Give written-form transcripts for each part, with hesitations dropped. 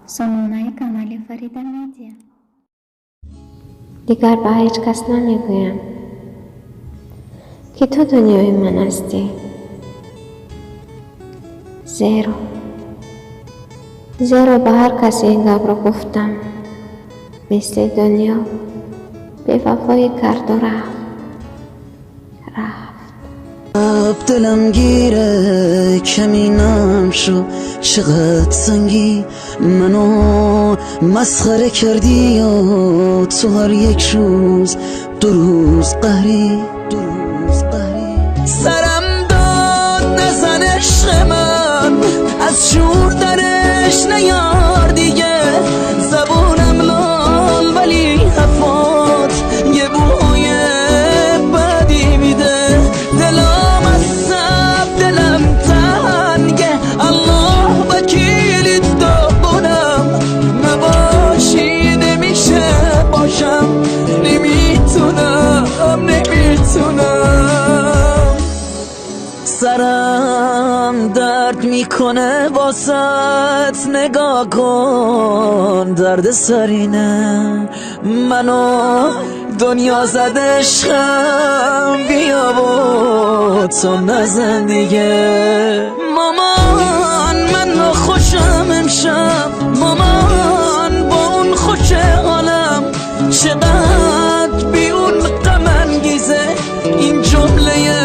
سامانه کانال فریدا میدیا. دیگر به هیچ کس نمیگویم که تو دنیای من هستی. زیرا به هر کسی این گپ را گفتم، مثل دنیا بی‌وفایی کرد و رفت. دلم گیره کمینم شو، چقدر سنگی منو مسخره کردی یا تو هر یک روز دو روز قهری سرم داد نزن عشق من، از شور درش نیار دیگه، زبونم لال ولی حرفات یه بوی بدی میده، دلم از سب دلم تنگه، الله وکیلی داغونم نباشی نمیشه باشم، نمیتونم سرم درد میکنه واسط، نگاه کن درد سرینه منو دنیا زد عشقم، بیا و تو نزن دیگه. مامان من خوشم امشب، مامان با اون خوش حالم، چقدر بی اون غم انگیزه این جمله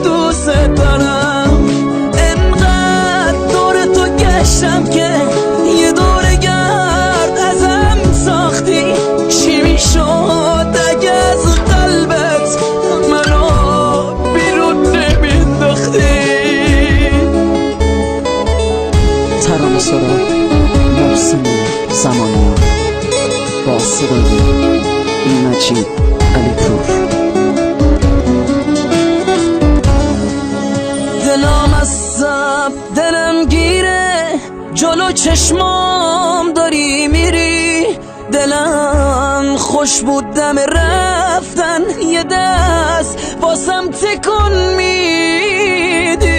دوست دارم، انقدر دور تو گشتم که یه دور گرد ازم ساختی، چی میشد اگه از قلبت منو بیرون نمینداختی. ترانه سرا محسن زمانی با صدای مجید علیپور. دلم از سب دلم گیره، جلو چشمام داری میری، دلم خوش بود دم رفتن، یه دست باسم تکون میدی.